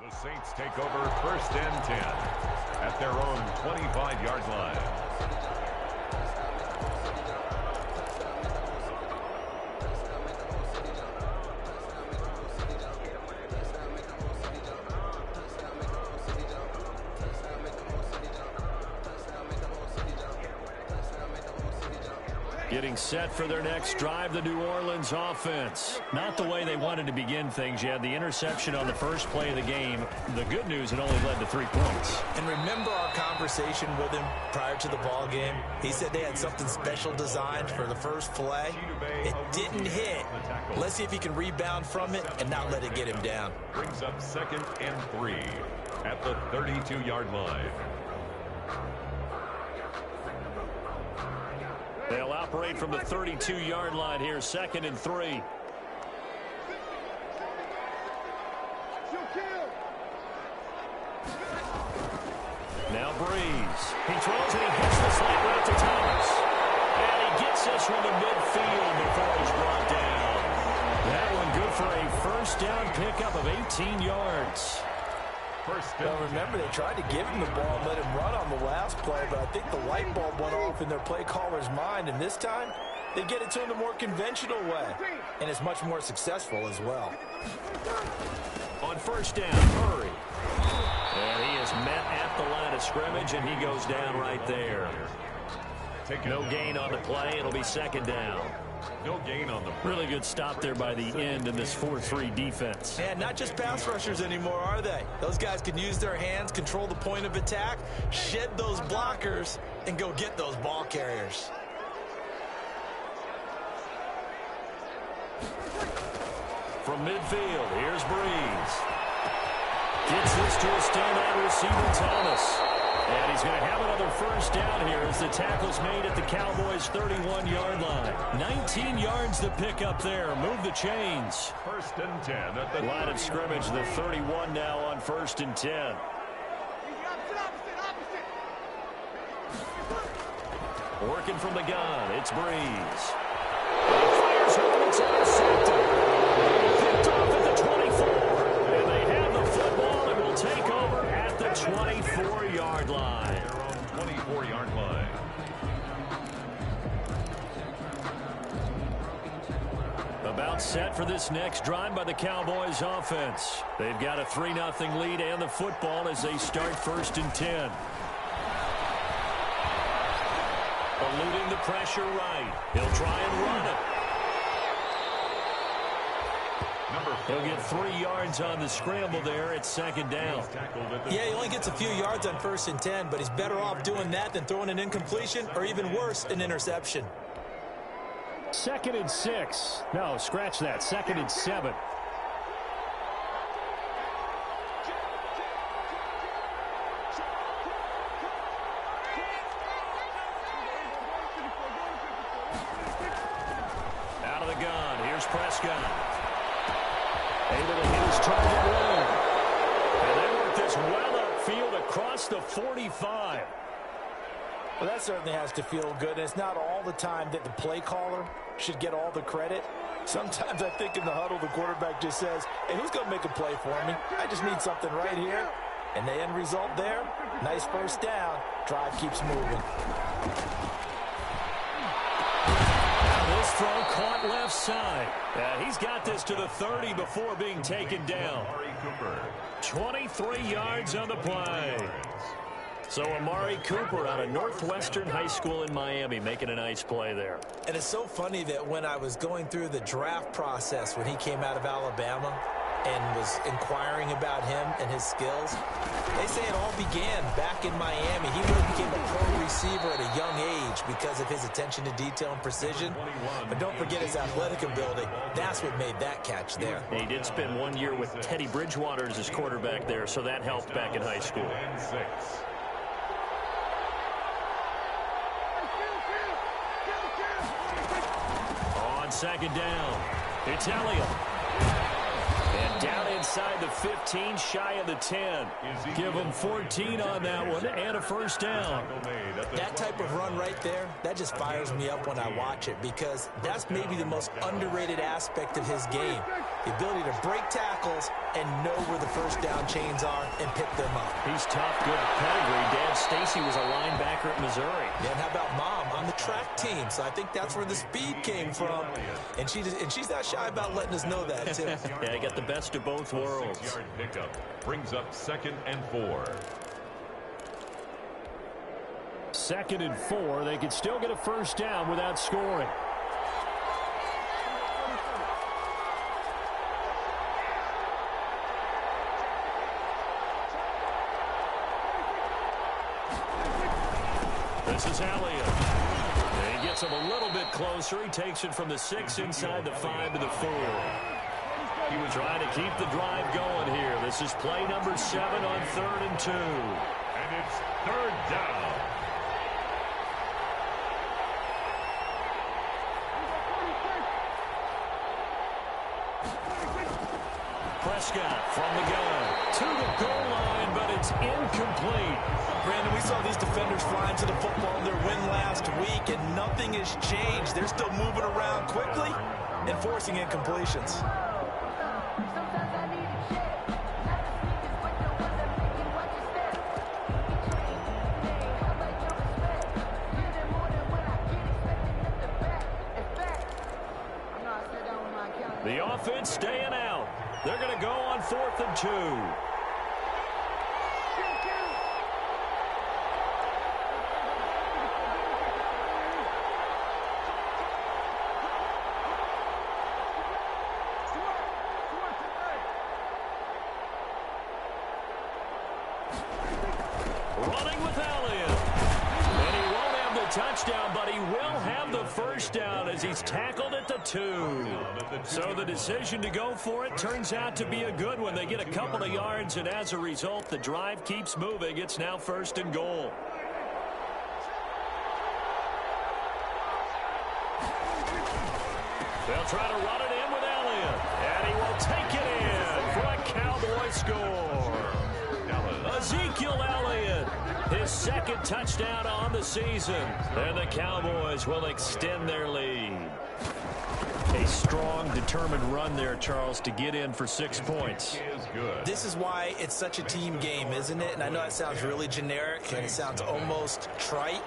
The Saints take over 1st and 10 at their own 25-yard line. Getting set for their next drive, the New Orleans offense. Not the way they wanted to begin things. You had the interception on the first play of the game. The good news, it only led to 3 points. And remember our conversation with him prior to the ball game? He said they had something special designed for the first play. It didn't hit. Let's see if he can rebound from it and not let it get him down. Brings up 2nd and 3 at the 32-yard line. They'll operate from the 32-yard line here, 2nd and 3. Now Breeze. He throws and he hits the slant route to Thomas. And he gets this one to midfield before he's brought down. That one good for a first down pickup of 18 yards. Well, remember, they tried to give him the ball and let him run on the last play, but I think the light bulb went off in their play caller's mind, and this time they get it to him the more conventional way, and it's much more successful as well. On first down, Murray. And he is met at the line of scrimmage, and he goes down right there. No gain on the play. It'll be 2nd down. No gain on the play. Really good stop there by the end in this 4-3 defense. And not just pass rushers anymore, are they? Those guys can use their hands, control the point of attack, shed those blockers, and go get those ball carriers. From midfield, here's Breeze. Gets this to a standout receiver, Thomas. And he's going to have another first down here as the tackle's made at the Cowboys' 31-yard line. 19 yards to pick up there. Move the chains. 1st and 10 at the line of scrimmage, the 31 now on 1st and 10. Working from the gun, it's Breeze. And he fires home, it's intercepted. Picked off at the 24. And they have the football and will take over at the 24-yard line. Their own 24-yard line. About set for this next drive by the Cowboys offense. They've got a 3-0 lead and the football as they start 1st and 10. Eluding the pressure right. He'll try and run it. He'll get 3 yards on the scramble there at 2nd down. Yeah, he only gets a few yards on 1st and 10, but he's better off doing that than throwing an incompletion or even worse, an interception. 2nd and 6. No, scratch that. 2nd and 7. Out of the gun. Here's Prescott. Able to hit his target low. And they work this well upfield across the 45. Well, that certainly has to feel good. And it's not all the time that the play caller should get all the credit. Sometimes I think in the huddle, the quarterback just says, hey, who's going to make a play for me? I just need something right here. And the end result there, nice first down. Drive keeps moving. This throw caught left side. He's got this to the 30 before being taken down. 23 yards on the play. So Amari Cooper out of Northwestern High School in Miami making a nice play there. And it's so funny that when I was going through the draft process when he came out of Alabama and was inquiring about him and his skills, they say it all began back in Miami. He really became a pro receiver at a young age because of his attention to detail and precision. But don't forget his athletic ability. That's what made that catch there. He did spend 1 year with Teddy Bridgewater as his quarterback there, so that helped back in high school. On 2nd down, it's Elliott. And down inside the 15, shy of the 10. Give him 14 on that one and a first down. That type of run right there, that just fires me up when I watch it because that's maybe the most underrated aspect of his game. The ability to break tackles and know where the first down chains are and pick them up. He's tough, good pedigree. Dad Stacy was a linebacker at Missouri. And how about Mom on the track team? So I think that's where the speed came from. And she's not shy about letting us know that, too. Yeah, I got the best of both worlds. Yard pickup brings up 2nd and 4. 2nd and 4. They could still get a first down without scoring. This is Elliott. And he gets him a little bit closer. He takes it from the 6 inside the 5 to the 4. He was trying to keep the drive going here. This is play number 7 on 3rd and 2. And it's 3rd down. Prescott from the gun to the goal line, but it's incomplete. Brandon, we saw these defenders flying to the football in their win last week, and nothing has changed. They're still moving around quickly and forcing incompletions. The offense staying out. They're going to go on 4th and 2. Running with Elliott. And he won't have the touchdown, but he will have the first down as he's tackled at the 2. So the decision to go for it turns out to be a good one. They get a couple of yards, and as a result, the drive keeps moving. It's now 1st and goal. They'll try to run it in with Elliott, and he will take it in for a Cowboy score. Ezekiel Elliott, his 2nd touchdown on the season, and the Cowboys will extend their lead. A strong, determined run there, Charles, to get in for 6 points. This is why it's such a team game, isn't it? And I know it sounds really generic and it sounds almost trite,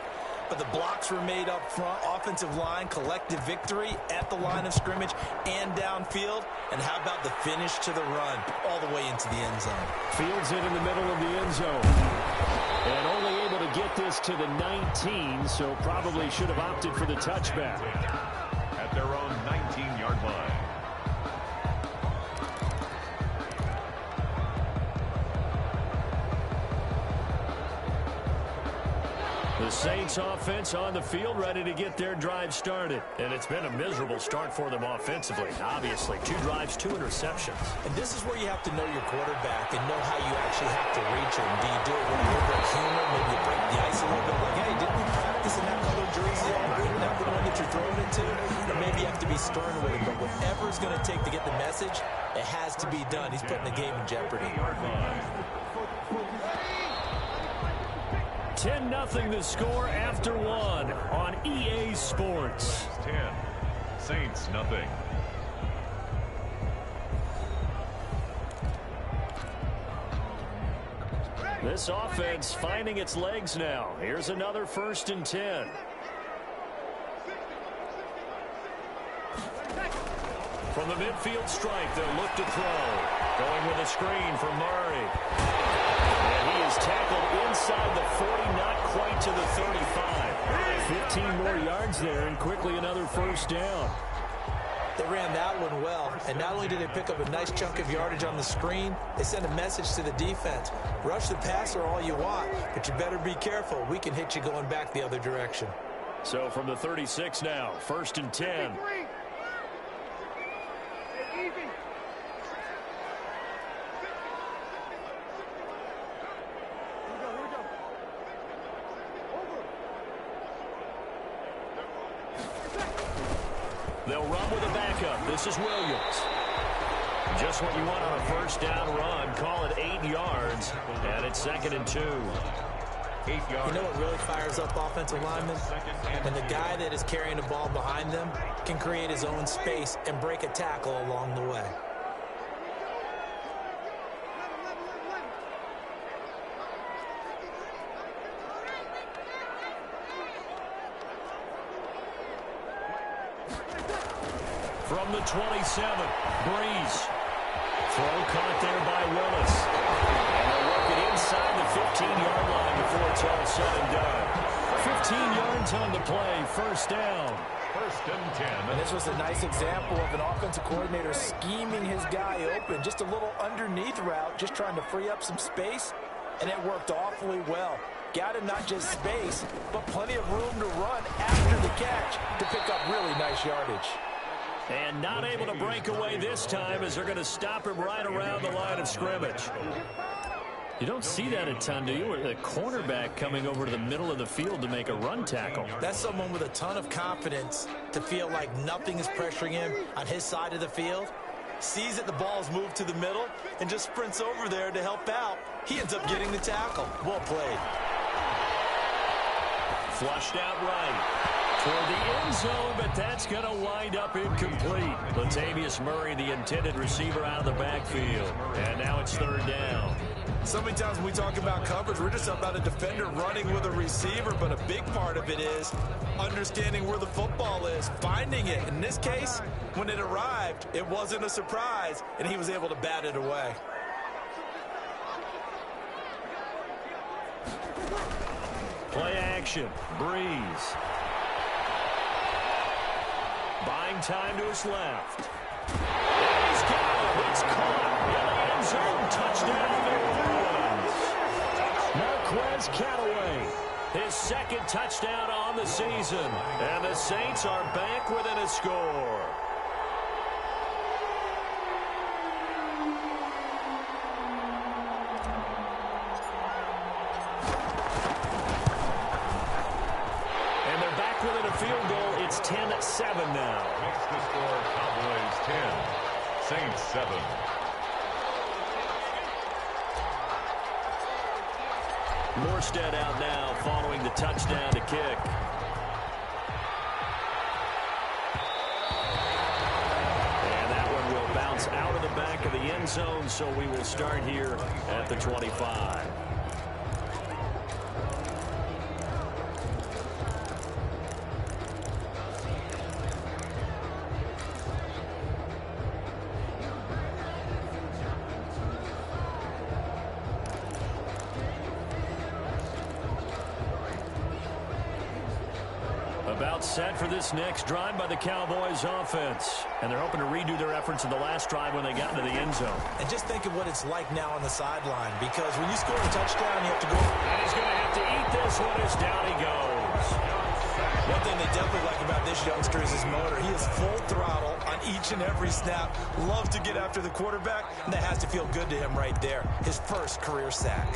but the blocks were made up front, offensive line, collective victory at the line of scrimmage and downfield. And how about the finish to the run all the way into the end zone? Fields it in the middle of the end zone. And only able to get this to the 19, so probably should have opted for the touchback. At their own 19-yard line. The Saints offense on the field ready to get their drive started. And it's been a miserable start for them offensively. Obviously, 2 drives, 2 interceptions. And this is where you have to know your quarterback and know how you actually have to reach him. Do you do it with a little bit of humor? Maybe you break the ice a little bit. Like, hey, didn't we practice in that colored jersey all week? Not the one that you're throwing it to? Or maybe you have to be stern with him. But whatever it's going to take to get the message, it has to be done. He's putting the game in jeopardy. 10-0 the score after 1 on EA Sports. 10. Saints, nothing. This offense finding its legs now. Here's another 1st and 10. From the midfield strike, they'll look to throw. Going with a screen for Murray. And he is tackled inside the 40, not quite to the 35. 15 more yards there, and quickly another first down. They ran that one well, and not only did they pick up a nice chunk of yardage on the screen, they sent a message to the defense. Rush the passer all you want, but you better be careful. We can hit you going back the other direction. So from the 36 now, 1st and 10. They'll run with a backup. This is Williams. Just what you want on a first down run. Call it 8 yards. And it's 2nd and 2. 8 yards. You know what really fires up offensive linemen? And the guy that is carrying the ball behind them can create his own space and break a tackle along the way. from the 27. Breeze. Throw caught there by Willis. And they'll work it inside the 15-yard line before it's all said and done. 15 yards on the play, first down. First and 10. And this was a nice example of an offensive coordinator scheming his guy open. Just a little underneath route, just trying to free up some space, and it worked awfully well. Got him not just space, but plenty of room to run after the catch to pick up really nice yardage. And not able to break away this time as they're going to stop him right around the line of scrimmage. You don't see that a ton, do you? With a cornerback coming over to the middle of the field to make a run tackle. That's someone with a ton of confidence to feel like nothing is pressuring him on his side of the field. Sees that the ball's moved to the middle and just sprints over there to help out. He ends up getting the tackle. Well played. Flushed out right toward the end zone, but that's going to wind up incomplete. Latavius Murray, the intended receiver, out of the backfield. And now it's third down. So many times when we talk about coverage, we're just talking about a defender running with a receiver, but a big part of it is understanding where the football is, finding it. In this case, when it arrived, it wasn't a surprise, and he was able to bat it away. Play action. Breeze. Buying time to his left. And he's got it. It's caught in the end zone. Touchdown, New Orleans. Marquez Callaway. His second touchdown on the season. And the Saints are back within a score. Within a field goal, it's 10-7 now. Makes the score Cowboys 10, Saints 7. Morstead out now following the touchdown to kick. And that one will bounce out of the back of the end zone, so we will start here at the 25. About set for this next drive by the Cowboys offense. And they're hoping to redo their efforts in the last drive when they got into the end zone. And just think of what it's like now on the sideline, because when you score a touchdown, you have to go. And he's going to have to eat this one as down he goes. One thing they definitely like about this youngster is his motor. He is full throttle on each and every snap. Loves to get after the quarterback, and that has to feel good to him right there. His first career sack.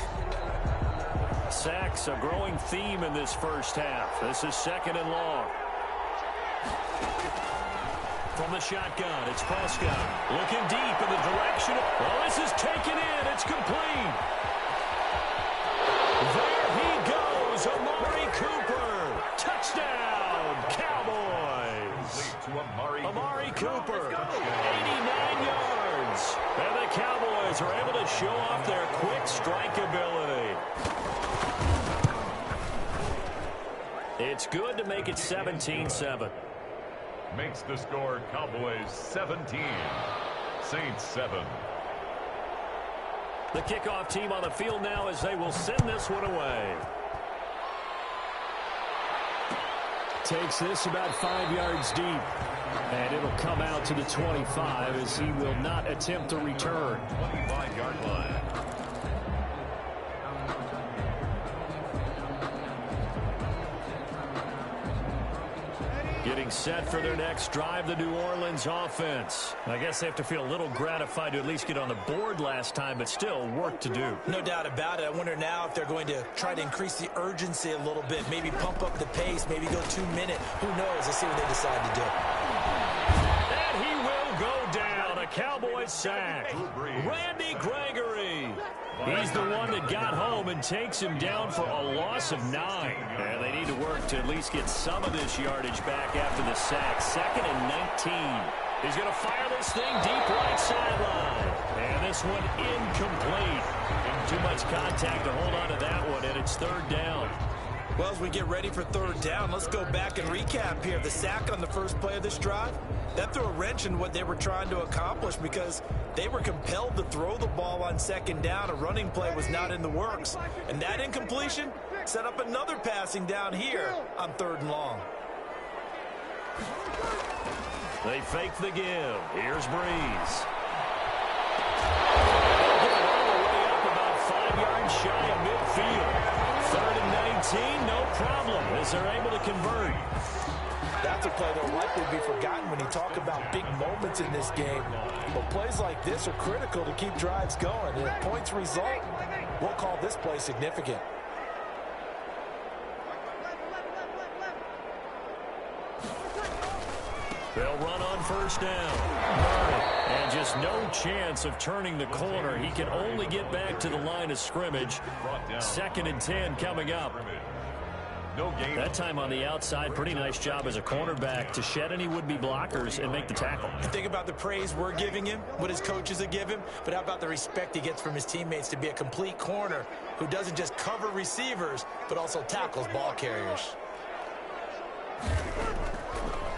Sacks, a growing theme in this first half. This is second and long. From the shotgun, it's Prescott. Looking deep in the direction. Oh, this is taken in. It's complete. There he goes, Amari Cooper. Touchdown, Cowboys. Amari Cooper, 89 yards. And the Cowboys are able to show off their quick strike ability. It's good to make it 17-7. Makes the score Cowboys 17, Saints 7. The kickoff team on the field now as they will send this one away. Takes this about 5 yards deep. And it'll come out to the 25 as he will not attempt to return. 25-yard line. Getting set for their next drive, the New Orleans offense. I guess they have to feel a little gratified to at least get on the board last time, but still work to do. No doubt about it. I wonder now if they're going to try to increase the urgency a little bit, maybe pump up the pace, maybe go 2 minute. Who knows? Let's see what they decide to do. And he will go down. A Cowboys sack. Randy Gregory. He's the one that got home and takes him down for a loss of 9. And they need to work to at least get some of this yardage back after the sack. 2nd and 19. He's going to fire this thing deep right sideline. And this one incomplete. Too much contact to hold on to that one, and it's third down. Well, as we get ready for third down, let's go back and recap here. The sack on the first play of this drive, that threw a wrench in what they were trying to accomplish because they were compelled to throw the ball on second down. A running play was not in the works. And that incompletion set up another passing down here on third and long. They fake the give. Here's Breeze. All the way up about 5 yards shy of midfield. 3rd and 19, no problem, as they're able to convert. That's a play that will likely be forgotten when you talk about big moments in this game. But plays like this are critical to keep drives going. And if points result, we'll call this play significant. They'll run on first down. And just no chance of turning the corner. He can only get back to the line of scrimmage. 2nd and 10 coming up. That time on the outside, pretty nice job as a cornerback to shed any would-be blockers and make the tackle. Think about the praise we're giving him, what his coaches have given him, but how about the respect he gets from his teammates to be a complete corner who doesn't just cover receivers, but also tackles ball carriers.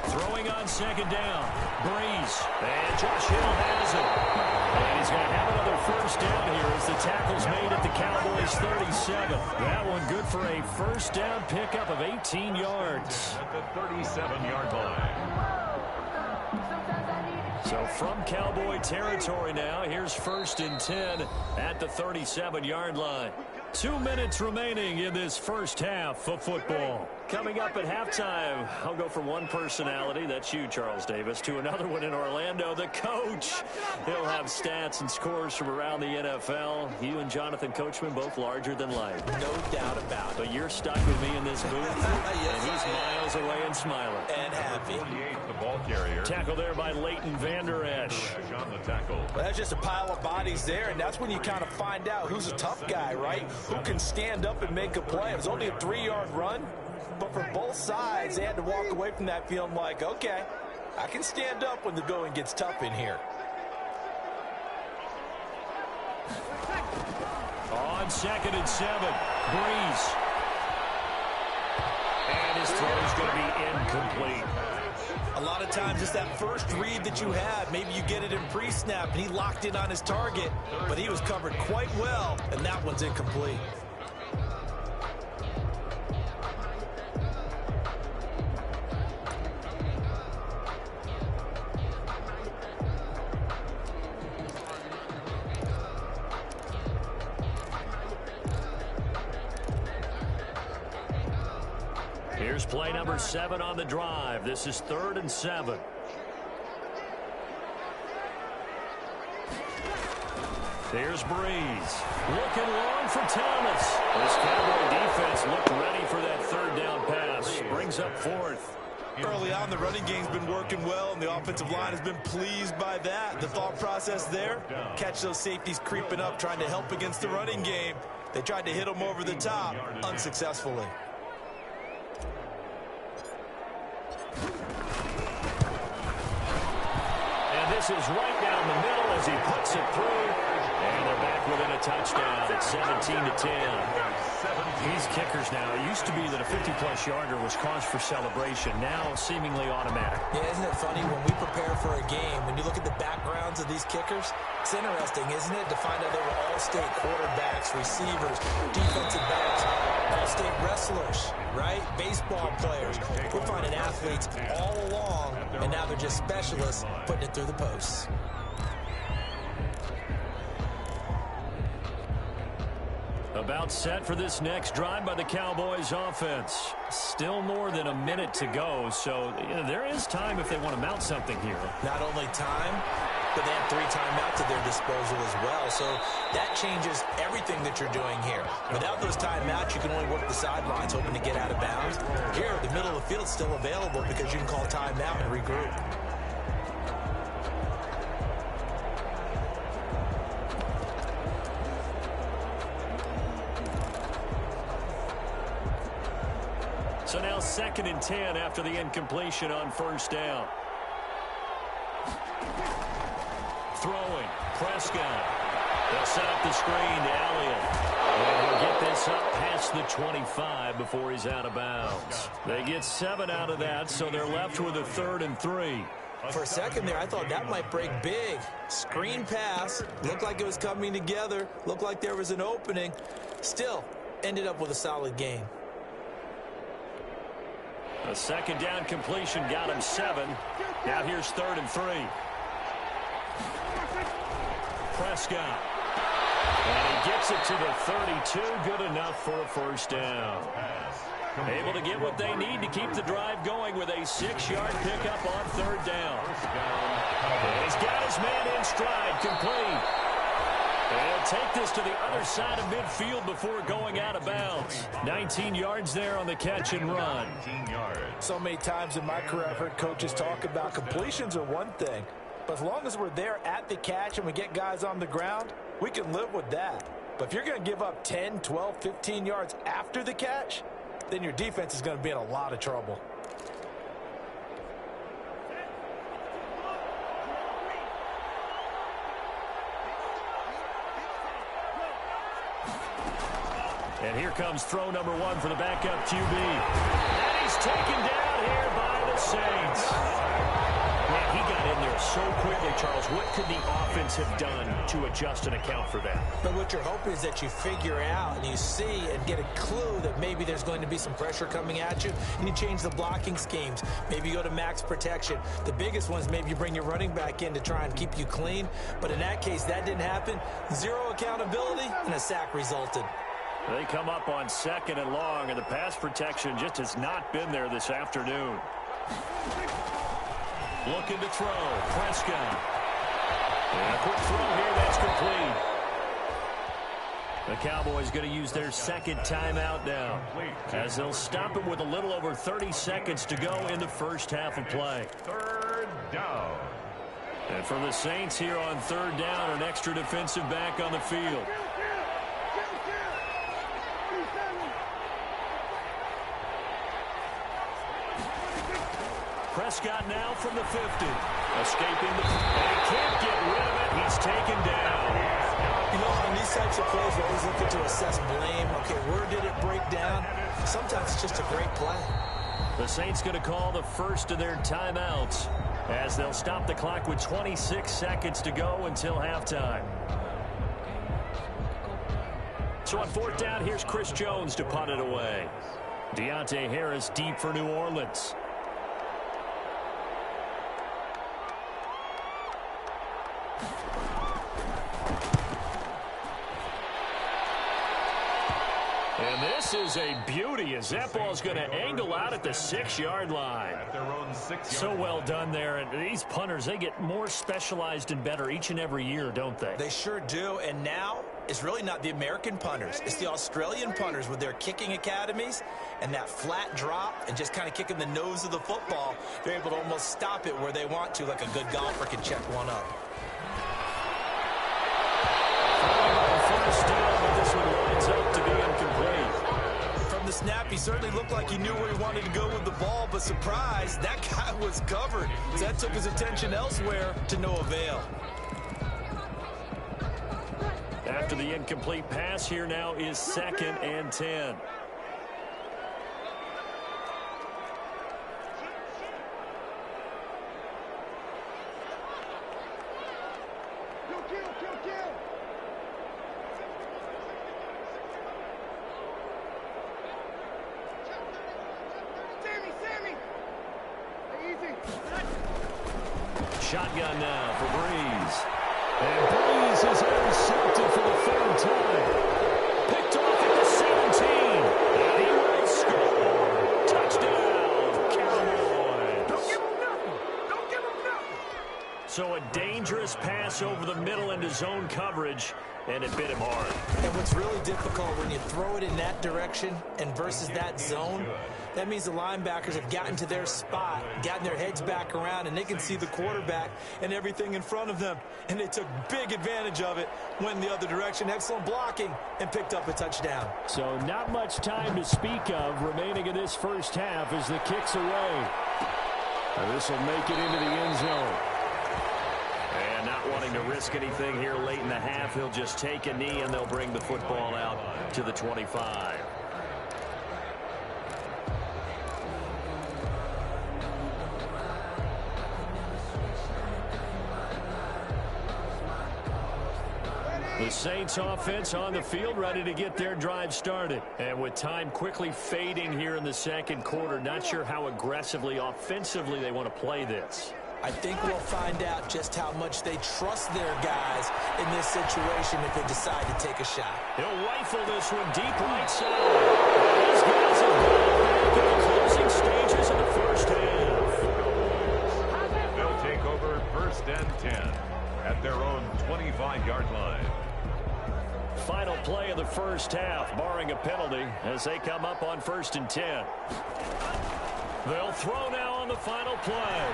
Throwing on second down. Breeze. And Josh Hill has it. And he's going to have another first down here as the tackle's made at the Cowboys' 37. That one good for a first down pickup of 18 yards. At the 37-yard line. So from Cowboy territory now, here's 1st and 10 at the 37-yard line. 2 minutes remaining in this first half of football. Coming up at halftime, I'll go from one personality, that's you, Charles Davis, to another one in Orlando, the coach. He'll have stats and scores from around the NFL. You and Jonathan Coachman both larger than life. No doubt about it. But you're stuck with me in this booth, Yes, and he's miles away and smiling. And happy. 48, the ball carrier. Tackle there by Leighton Vander Esch. On the tackle. Well, that's just a pile of bodies there, and that's when you kind of find out who's a tough guy, right? Who can stand up and make a play. It was only a 3-yard run, but for both sides, they had to walk away from that feeling like, okay, I can stand up when the going gets tough in here. On 2nd and 7, Breeze. And his throw is going to be incomplete. A lot of times it's that first read that you have. Maybe you get it in pre-snap, and he locked in on his target, but he was covered quite well, and that one's incomplete. Here's play number 7 on the drive. This is 3rd and 7. There's Breeze. Looking long for Thomas. This Cowboy defense looked ready for that 3rd down pass. Brings up 4th. Early on, the running game's been working well, and the offensive line has been pleased by that. The thought process there, catch those safeties creeping up, trying to help against the running game. They tried to hit them over the top, unsuccessfully. And this is right down the middle as he puts it through. And they're back within a touchdown at 17-10. These kickers now, it used to be that a 50-plus yarder was cause for celebration. Now seemingly automatic. Yeah, isn't it funny when we prepare for a game, when you look at the backgrounds of these kickers, it's interesting, isn't it, to find out they were all-state quarterbacks, receivers, defensive backs, all-state wrestlers, right? Baseball players. We're finding athletes all along, and now they're just specialists putting it through the posts. About set for this next drive by the Cowboys offense. Still more than a minute to go, so there is time if they want to mount something here. Not only time, but they have 3 timeouts at their disposal as well, so that changes everything that you're doing here. Without those timeouts, you can only work the sidelines hoping to get out of bounds. Here, the middle of the field's still available because you can call timeout and regroup. So now 2nd and 10 after the incompletion on 1st down. Throwing, Prescott. They'll set up the screen to Elliott. And he'll get this up past the 25 before he's out of bounds. They get 7 out of that, so they're left with a 3rd and 3. For a second there, I thought that might break big. Screen pass. Looked like it was coming together. Looked like there was an opening. Still, ended up with a solid gain. A 2nd down completion got him 7. Now here's 3rd and 3. Prescott. And he gets it to the 32. Good enough for a 1st down. Able to get what they need to keep the drive going with a 6-yard pickup on 3rd down. And he's got his man in stride, complete. And he'll take this to the other side of midfield before going out of bounds. 19 yards there on the catch and run. So many times in my career I've heard coaches talk about completions are one thing, but as long as we're there at the catch and we get guys on the ground, we can live with that. But if you're going to give up 10, 12, 15 yards after the catch, then your defense is going to be in a lot of trouble. And here comes throw number 1 for the backup QB. And he's taken down here by the Saints. Man, he got in there so quickly, Charles. What could the offense have done to adjust and account for that? But what you're hoping is that you figure out and you see and get a clue that maybe there's going to be some pressure coming at you, and you change the blocking schemes. Maybe you go to max protection. The biggest one is maybe you bring your running back in to try and keep you clean. But in that case, that didn't happen. 0 accountability, and a sack resulted. They come up on 2nd and long, and the pass protection just has not been there this afternoon. Looking to throw. Prescott. And a quick throw here. That's complete. The Cowboys going to use their 2nd timeout now, as they'll stop it with a little over 30 seconds to go in the first half of play. 3rd down. And for the Saints here on 3rd down, an extra defensive back on the field. Prescott now from the 50. Escaping the... And he can't get rid of it. He's taken down. You know, on these types of plays, we're always looking to assess blame. Okay, where did it break down? Sometimes it's just a great play. The Saints going to call the first of their timeouts, as they'll stop the clock with 26 seconds to go until halftime. So on 4th down, here's Chris Jones to punt it away. Deontay Harris deep for New Orleans. And this is a beauty, as that ball's going to angle out at the 6-yard line. At their own 6-yard So well done there. And these punters, they get more specialized and better each and every year, don't they? They sure do. And now it's really not the American punters. It's the Australian punters with their kicking academies and that flat drop and just kind of kicking the nose of the football. They're able to almost stop it where they want to, like a good golfer can check one up. First down, but this one lines up to be incomplete. From the snap, he certainly looked like he knew where he wanted to go with the ball, but surprise, that guy was covered. So that took his attention elsewhere to no avail. After the incomplete pass, here now is 2nd and 10. Shotgun now for Breeze. And Breeze is intercepted for the 3rd time. Picked off at the 17. And he will score. Touchdown, Cowboys. Don't give him nothing. Don't give him nothing. So a dangerous pass over the middle into zone coverage, and it bit him hard. And what's really difficult when you throw it in that direction and versus that zone, that means the linebackers have gotten to their spot, gotten their heads back around, and they can see the quarterback and everything in front of them. And they took big advantage of it, went in the other direction, excellent blocking, and picked up a touchdown. So not much time to speak of remaining in this first half as the kick's away. This will make it into the end zone. And not not wanting to risk anything here late in the half. He'll just take a knee, and they'll bring the football out to the 25. The Saints offense on the field, ready to get their drive started. And with time quickly fading here in the second quarter, not sure how aggressively, offensively they want to play this. I think we'll find out just how much they trust their guys in this situation if they decide to take a shot. He'll rifle this one deep right side. These guys have gone back in the closing stages of the first half. They'll take over 1st and 10 at their own 25-yard line. Final play of the first half, barring a penalty, as they come up on 1st and 10. They'll throw now on the final play.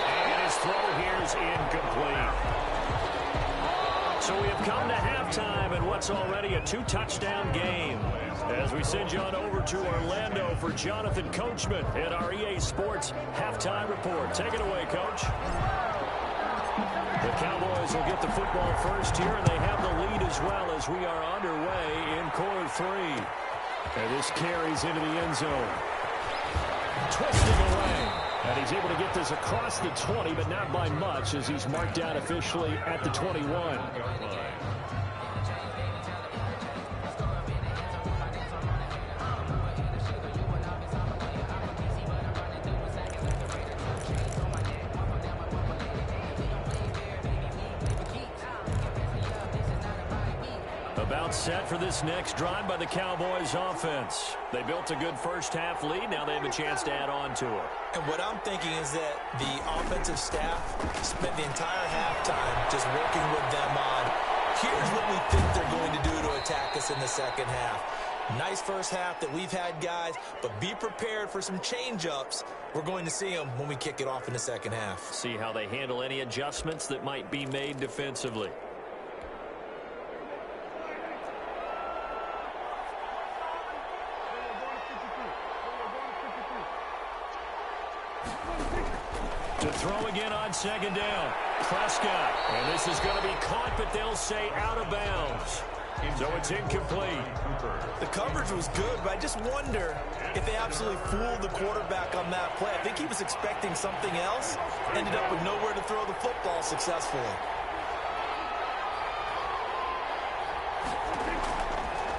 And his throw here is incomplete. So we have come to halftime in what's already a 2-touchdown game. As we send you on over to Orlando for Jonathan Coachman at our EA Sports Halftime Report. Take it away, Coach. The Cowboys will get the football first here, and they have the lead as well as we are underway in quarter 3. And this carries into the end zone. Twisting away. And he's able to get this across the 20, but not by much, as he's marked down officially at the 21. About set for this next drive by the Cowboys offense. They built a good first half lead. Now they have a chance to add on to it. And what I'm thinking is that the offensive staff spent the entire halftime just working with them on, here's what we think they're going to do to attack us in the second half. Nice first half that we've had, guys, but be prepared for some change-ups. We're going to see them when we kick it off in the second half. See how they handle any adjustments that might be made defensively. To throw again on second down. Prescott. And this is going to be caught, but they'll say out of bounds. So it's incomplete. The coverage was good, but I just wonder if they absolutely fooled the quarterback on that play. I think he was expecting something else. Ended up with nowhere to throw the football successfully.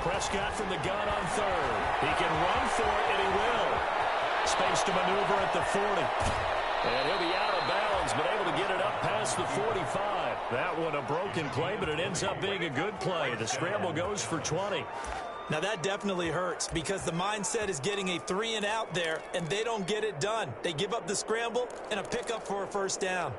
Prescott from the gun on third. He can run for it, and he will. Space to maneuver at the 40. And he'll be out of bounds, but able to get it up past the 45. That one a broken play, but it ends up being a good play. The scramble goes for 20. Now that definitely hurts because the mindset is getting a 3-and-out there, and they don't get it done. They give up the scramble and a pickup for a first down.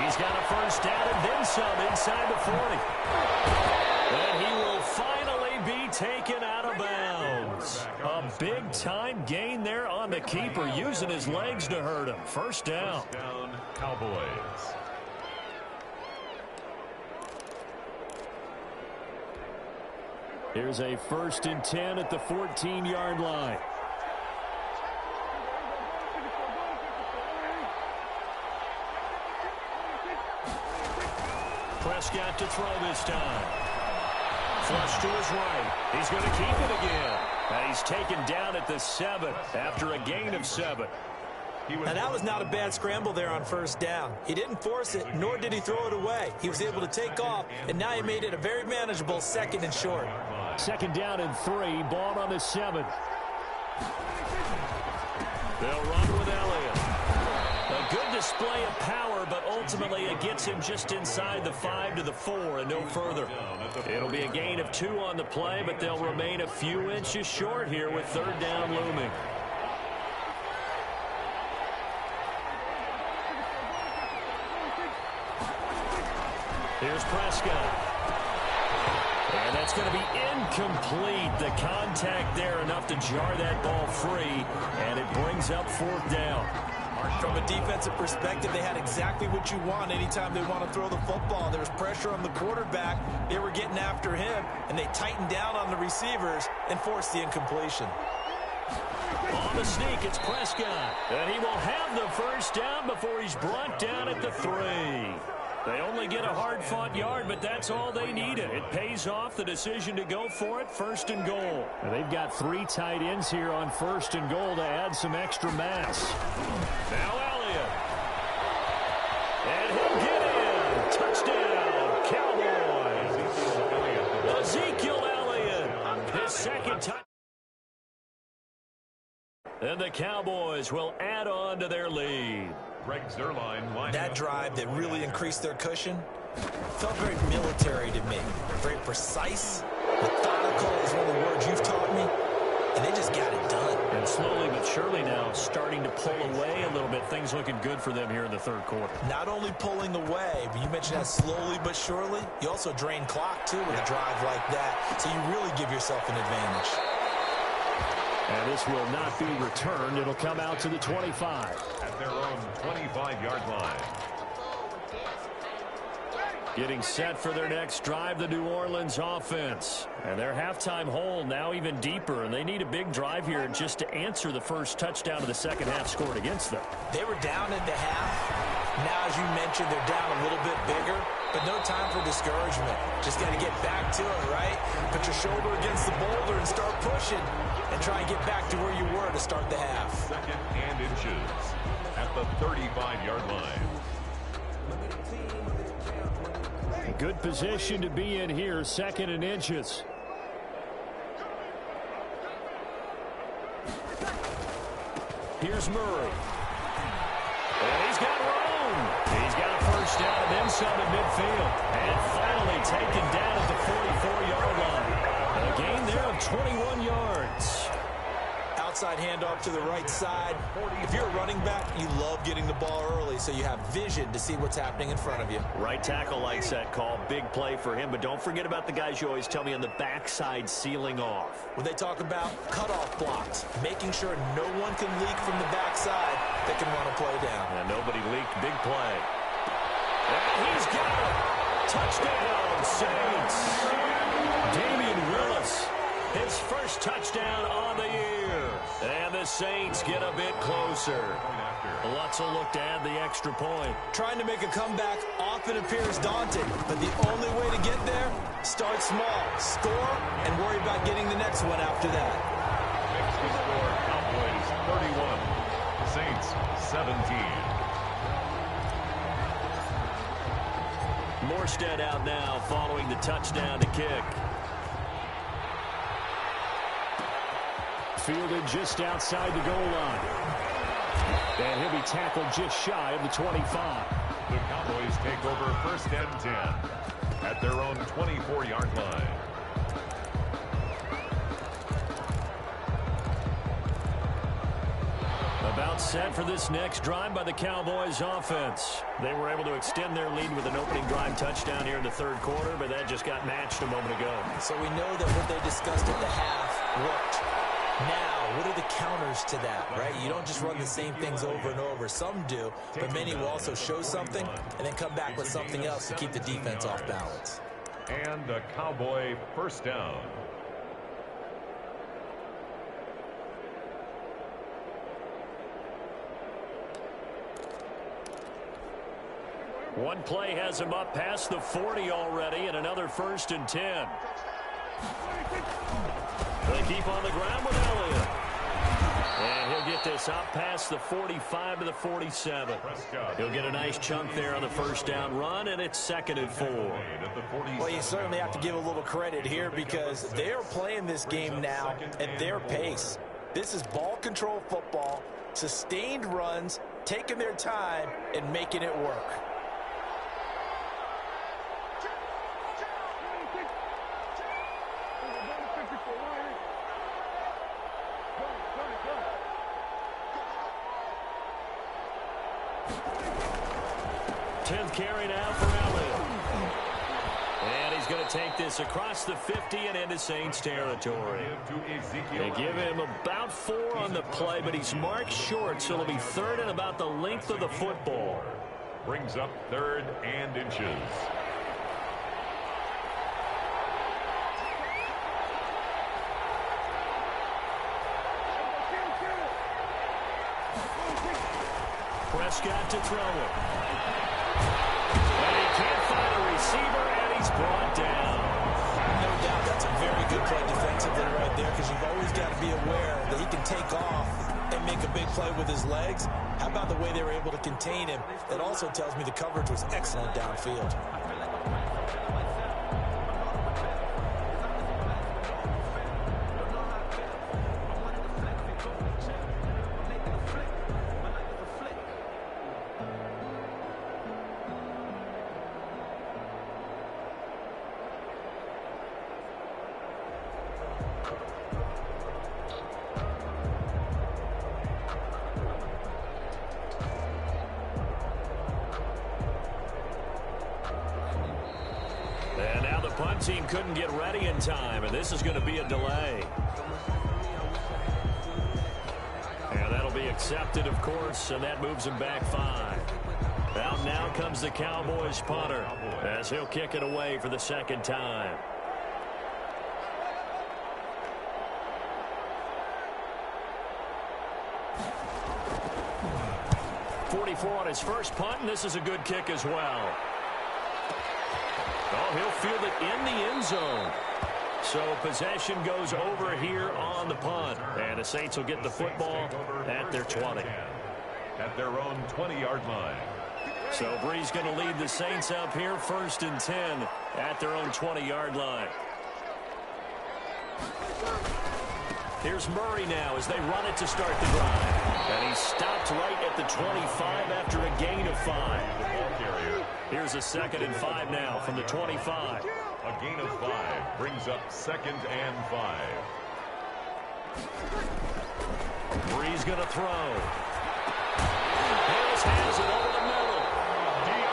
He's got a first down and then some inside the 40. And he will finally be taken out of bounds. A big-time gain there on the keeper, using his legs to hurt him. First down. First down, Cowboys. Here's a 1st and 10 at the 14-yard line. Prescott to throw this time. Flush to his right. He's going to keep it again. And he's taken down at the 7 after a gain of 7. And that was not a bad scramble there on first down. He didn't force it, nor did he throw it away. He was able to take off, and now he made it a very manageable 2nd and short. 2nd down and 3. Ball on the 7. They'll run with Elliott. A good display of power, but ultimately it gets him just inside the 5 to the 4 and no further. It'll be a gain of 2 on the play, but they'll remain a few inches short here with 3rd down looming. Here's Prescott. And that's going to be incomplete. The contact there enough to jar that ball free, and it brings up 4th down. From a defensive perspective, they had exactly what you want anytime they want to throw the football. There was pressure on the quarterback. They were getting after him, and they tightened down on the receivers and forced the incompletion. On the sneak, it's Prescott. And he will have the 1st down before he's brought down at the 3. They only get a hard-fought yard, but that's all they needed. It pays off the decision to go for it, 1st and goal. And they've got 3 tight ends here on 1st and goal to add some extra mass. Now Elliott. And he'll get in. Touchdown, Cowboys. Ezekiel Elliott. His 2nd touchdown. And the Cowboys will add on to their lead. That drive that really increased their cushion felt very military to me. Very precise, methodical is one of the words you've taught me. And they just got it done. And slowly but surely now starting to pull away a little bit. Things looking good for them here in the 3rd quarter. Not only pulling away, but you mentioned that slowly but surely. You also drain clock, too, with a drive like that. So you really give yourself an advantage. And this will not be returned. It'll come out to the 25. At their own 25-yard line. Getting set for their next drive, the New Orleans offense. And their halftime hole now even deeper, and they need a big drive here just to answer the first touchdown of the 2nd half scored against them. They were down at the half. Now, as you mentioned, they're down a little bit bigger, but no time for discouragement. Just got to get back to it, right? Put your shoulder against the boulder and start pushing and try and get back to where you were to start the half. 2nd and inches at the 35-yard line. Good position to be in here, 2nd and inches. Here's Murray. And he's got room. He's got a 1st down and then some at midfield. And finally taken down at the 44-yard line. A gain there of 21 yards. Outside handoff to the right side. If you're a running back, you love getting the ball early so you have vision to see what's happening in front of you. Right tackle likes that call. Big play for him. But don't forget about the guys you always tell me on the backside sealing off. When they talk about cutoff blocks, making sure no one can leak from the backside that can run a play down. And nobody leaked. Big play. And he's got it. Touchdown, Saints. Damian Willis, his 1st touchdown on the year. And the Saints get a bit closer. Lutzel looked to add the extra point. Trying to make a comeback often appears daunting, but the only way to get there, start small, score, and worry about getting the next one after that. Next to score, Cowboys 31, Saints 17. Morstead out now following the touchdown to kick. Fielded just outside the goal line. And he'll be tackled just shy of the 25. The Cowboys take over 1st and 10 at their own 24-yard line. About set for this next drive by the Cowboys offense. They were able to extend their lead with an opening drive touchdown here in the 3rd quarter, but that just got matched a moment ago. So we know that what they discussed at the half worked. Now, what are the counters to that, right? You don't just run the same things over and over. Some do, but many will also show something and then come back with something else to keep the defense off balance. And a Cowboy 1st down. One play has him up past the 40 already, and another 1st and 10. They keep on the ground with Elliott. And he'll get this up past the 45 to the 47. He'll get a nice chunk there on the 1st down run, and it's 2nd and 4. Well, you certainly have to give a little credit here because they are playing this game now at their pace. This is ball control football, sustained runs, taking their time, and making it work. Carry now for Elliott. And he's going to take this across the 50 and into Saints territory. They give him about 4 on the play, but he's marked short, so it'll be 3rd and about the length of the football. Brings up 3rd and inches. Prescott to throw it. And he can't find a receiver, and he's brought down. No doubt that's a very good play defensively right there, because you've always got to be aware that he can take off and make a big play with his legs. How about the way they were able to contain him? That also tells me the coverage was excellent downfield. And now the punt team couldn't get ready in time, and this is going to be a delay. And that'll be accepted, of course, and that moves him back 5. Out now comes the Cowboys punter, as he'll kick it away for the 2nd time. .44 on his first punt, and this is a good kick as well. Oh, he'll field it in the end zone. So possession goes over here on the punt. And the Saints will get the football at their 20. At their own 20-yard line. So Brees going to lead the Saints up here, 1st and 10 at their own 20-yard line. Here's Murray now as they run it to start the drive. And he stopped right at the 25 after a gain of 5. Here's a 2nd and 5 now from the 25. A gain of 5 brings up 2nd and 5. Brees going to throw. Harris has it over the middle.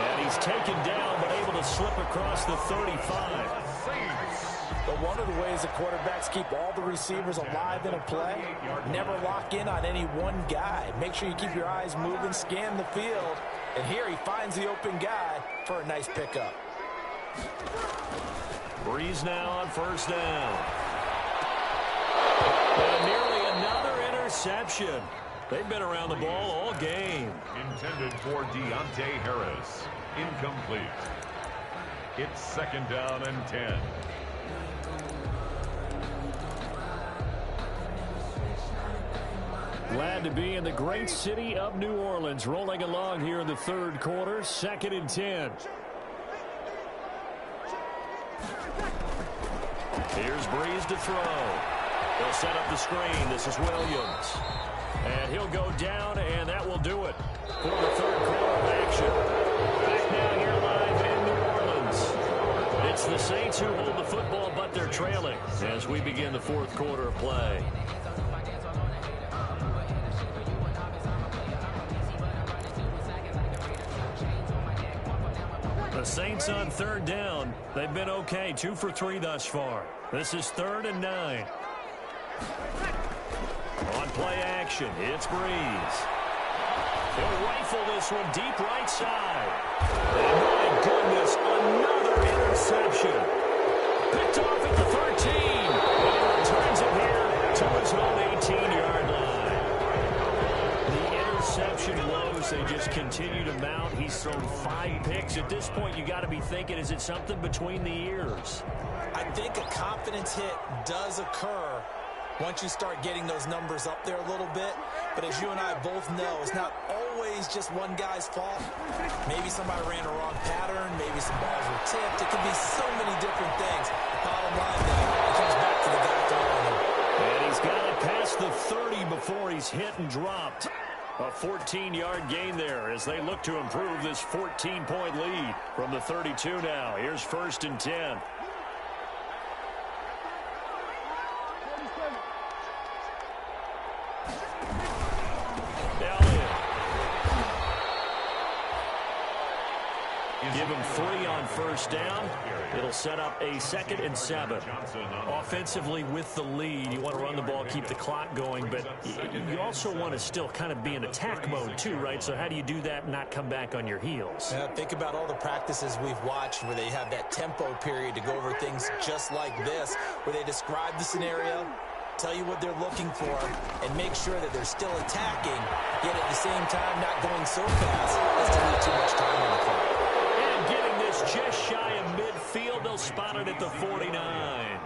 And he's taken down but able to slip across the 35. But one of the ways the quarterbacks keep all the receivers alive in a play, never lock in on any one guy. Make sure you keep your eyes moving, scan the field. And here he finds the open guy for a nice pickup. Brees now on 1st down. And nearly another interception. They've been around the ball all game. Intended for Deontay Harris. Incomplete. It's 2nd down and 10. Glad to be in the great city of New Orleans, rolling along here in the 3rd quarter, 2nd and 10. Here's Brees to throw. They'll set up the screen. This is Williams. And he'll go down, and that will do it for the 3rd quarter of action. Back now here live in New Orleans. It's the Saints who hold the football, but they're trailing as we begin the 4th quarter of play. The Saints on 3rd down. They've been okay, 2 for 3 thus far. This is 3rd and 9. On play action, it's Brees. He'll rifle this one deep right side. And my goodness, another interception. Picked off at the 13. And he returns it here to his own 18-yard line. The interception woes, they just continue to mount. He's thrown 5 picks. At this point, you got to be thinking, is it something between the ears? I think a confidence hit does occur once you start getting those numbers up there a little bit. But as you and I both know, it's not always just one guy's fault. Maybe somebody ran a wrong pattern. Maybe some balls were tipped. It could be so many different things. Bottom line, though, it comes back to the guy throwing them. And he's got it past the 30 before he's hit and dropped. A 14-yard gain there as they look to improve this 14-point lead from the 32 now. Here's 1st and 10. Give him 3 on first down. It'll set up a 2nd and 7. Offensively with the lead, you want to run the ball, keep the clock going, but you also want to still kind of be in attack mode too, right? So how do you do that and not come back on your heels? Yeah, think about all the practices we've watched where they have that tempo period to go over things just like this, where they describe the scenario, tell you what they're looking for, and make sure that they're still attacking, yet at the same time not going so fast as to leave too much time on the clock. And getting this just shy of midfield, they'll spot it at the 49.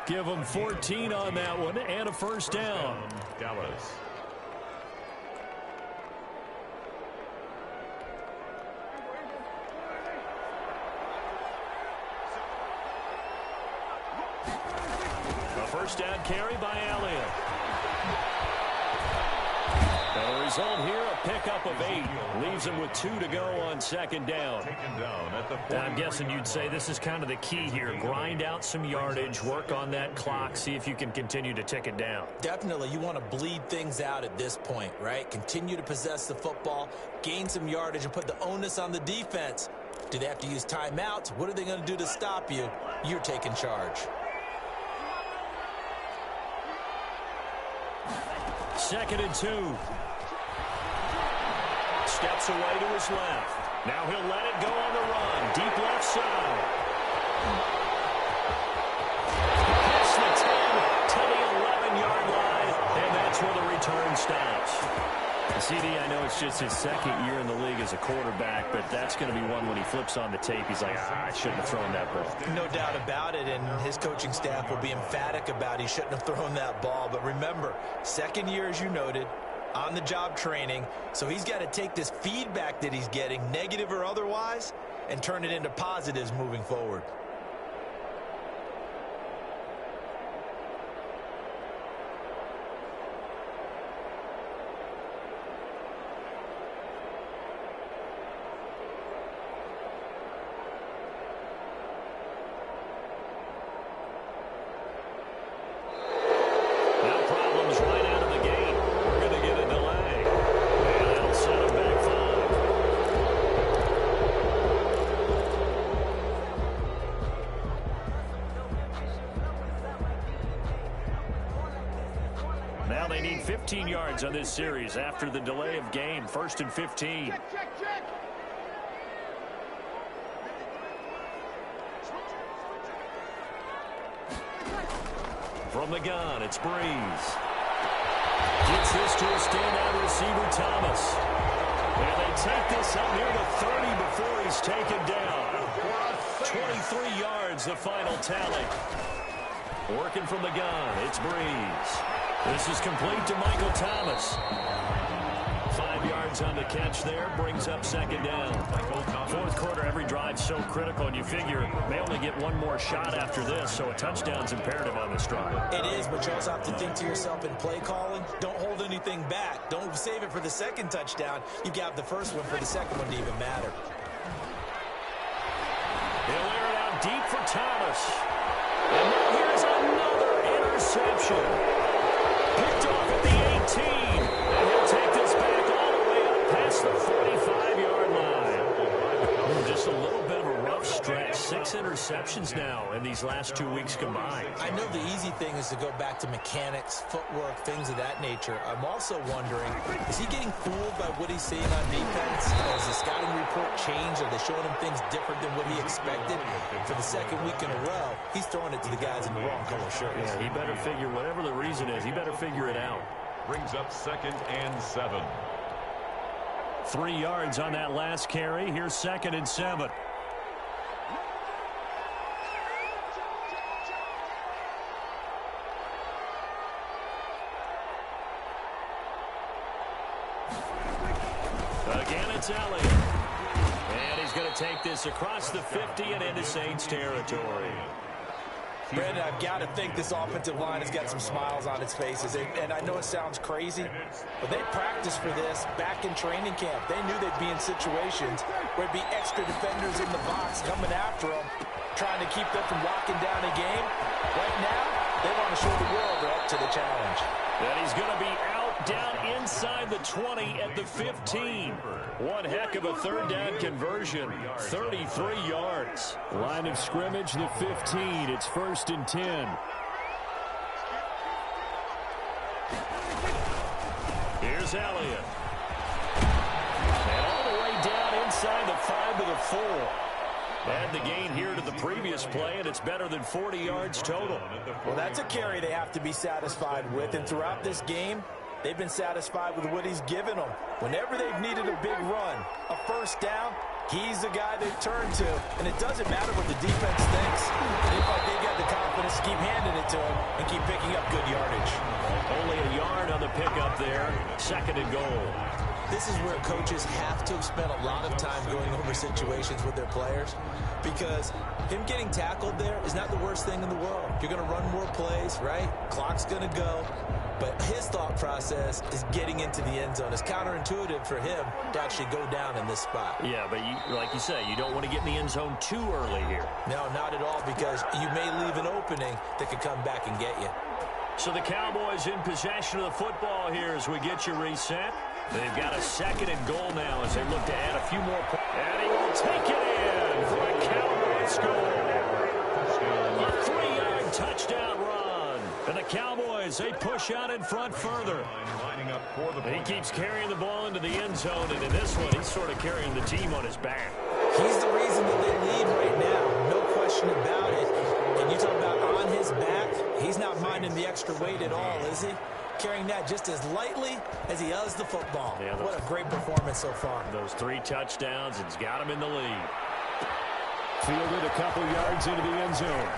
Give them 14 on that one and a first down. Dallas. A first down carry by Elliott. The result here, a pickup of 8. Leaves him with 2 to go on 2nd down. Taken down at the I'm guessing you'd say this is kind of the key here. Grind out some yardage, work on that clock, see if you can continue to tick it down. Definitely, you want to bleed things out at this point, right? Continue to possess the football, gain some yardage, and put the onus on the defense. Do they have to use timeouts? What are they going to do to stop you? You're taking charge. 2nd and 2. Steps away to his left. Now he'll let it go on the run. Deep left side. Past the 10 to the 11-yard line, and that's where the return stops. CD, I know it's just his 2nd year in the league as a quarterback, but that's going to be one when he flips on the tape. He's like, I shouldn't have thrown that ball. No doubt about it, and his coaching staff will be emphatic about he shouldn't have thrown that ball. But remember, 2nd year, as you noted, on-the-job training, so he's got to take this feedback that he's getting, negative or otherwise, and turn it into positives moving forward. Now they need 15 yards on this series after the delay of game. 1st and 15. From the gun, it's Breeze. Gets this to a standout receiver, Thomas. And they take this up near the 30 before he's taken down. 23 yards, the final tally. Working from the gun, it's Breeze. This is complete to Michael Thomas. 5 yards on the catch there, brings up 2nd down. 4th quarter, every drive so critical, and you figure they only get one more shot after this, so a touchdown's imperative on this drive. It is, but you also have to think to yourself in play calling, don't hold anything back. Don't save it for the 2nd touchdown. You got the 1st one for the 2nd one to even matter. He'll air it out deep for Thomas. And now here's another interception. Picked off at the 18, and he'll take this back all the way up past the 45-yard line. Just a little bit of a rough stretch. 6 interceptions now in these last 2 weeks combined. I know the easy thing is to go back to mechanics, footwork, things of that nature. I'm also wondering, is he getting fooled by what he's seeing on defense? Has the scouting report changed? Are they showing him things different than what he expected? For the 2nd week in a row, he's throwing it to the guys in the wrong color shirts. Yeah, he better figure, whatever the reason is, he better figure it out. Brings up 2nd and 7. 3 yards on that last carry. Here's 2nd and 7. Again, it's Elliott. And he's going to take this across the 50 and into Saints territory. Brandon, I've got to think this offensive line has got some smiles on its faces. And I know it sounds crazy, but they practiced for this back in training camp. They knew they'd be in situations where there'd be extra defenders in the box coming after them, trying to keep them from locking down a game. Right now, they want to show the world they're up to the challenge. And he's going to be out down inside the 20 at the 15. One heck of a third down conversion. 33 yards. Line of scrimmage, the 15. It's 1st and 10. Here's Elliott. And all the way down inside the 5 to the 4. Add the gain here to the previous play, and it's better than 40 yards total. Well, that's a carry they have to be satisfied with, and throughout this game, they've been satisfied with what he's given them. Whenever they've needed a big run, a first down, he's the guy they've turned to, and it doesn't matter what the defense thinks. They look like they've got the confidence to keep handing it to him and keep picking up good yardage. Only a yard on the pickup there. 2nd and goal. This is where coaches have to spend a lot of time going over situations with their players, because him getting tackled there is not the worst thing in the world. You're going to run more plays, right? Clock's going to go. But his thought process is getting into the end zone. It's counterintuitive for him to actually go down in this spot. Yeah, but like you say, you don't want to get in the end zone too early here. No, not at all, because you may leave an opening that could come back and get you. So the Cowboys in possession of the football here as we get you reset. They've got a 2nd and goal now as they look to add a few more points. And he will take it in for a Cowboys goal. A 3-yard touchdown run. And the Cowboys, they push out in front further. He keeps carrying the ball into the end zone, and in this one, he's sort of carrying the team on his back. He's the reason that they lead right now. No question about it. And you talk about on his back, he's not minding the extra weight at all, is he? Carrying that just as lightly as he does the football. Yeah, what a great performance so far. Those 3 touchdowns, it's got him in the lead. Fielded a couple yards into the end zone.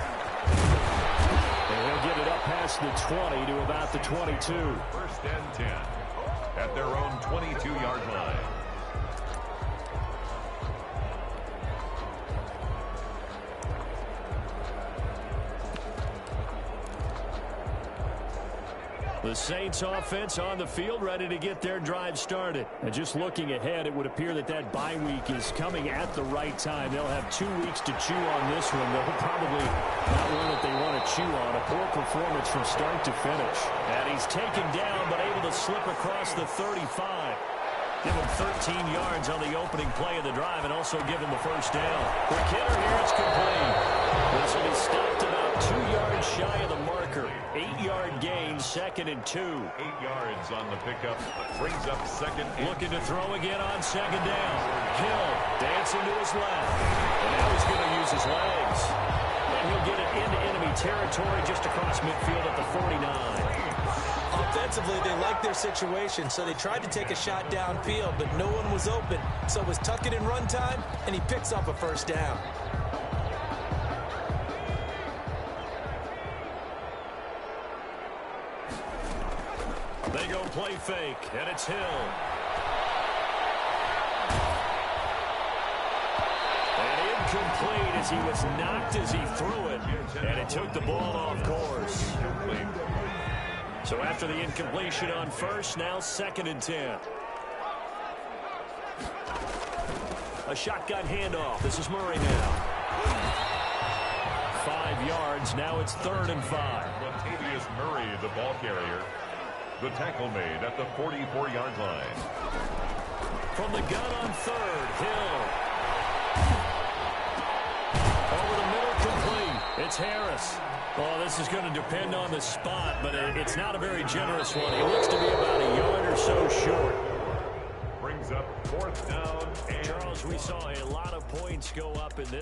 And he'll get it up past the 20 to about the 22. 1st and 10 at their own 22-yard line. The Saints offense on the field, ready to get their drive started. And just looking ahead, it would appear that that bye week is coming at the right time. They'll have 2 weeks to chew on this one. They'll probably not one that they want to chew on. A poor performance from start to finish. And he's taken down, but able to slip across the 35. Give him 13 yards on the opening play of the drive and also give him the first down. For Kidder here, it's complete. This will be stopped about 2 yards shy of the marker. 8-yard gain, 2nd and 2. 8 yards on the pickup. Brings up 2nd. Looking to throw again on 2nd down. Hill dancing to his left. And now he's going to use his legs. And he'll get it into enemy territory just across midfield at the 49. Offensively, they liked their situation, so they tried to take a shot downfield, but no one was open. So it was tuck it in run time, and he picks up a first down. They go play fake, and it's Hill. And incomplete as he was knocked as he threw it, and it took the ball off course. So after the incompletion on first, now 2nd and 10. A shotgun handoff. This is Murray now. 5 yards. Now it's 3rd and 5. Latavius Murray, the ball carrier. The tackle made at the 44-yard line. From the gun on 3rd, Hill. Over the middle, complete. It's Harris. Well, this is going to depend on the spot, but it's not a very generous one. He looks to be about a yard or so short. Brings up 4th down. And Charles, we saw a lot of points go up in this.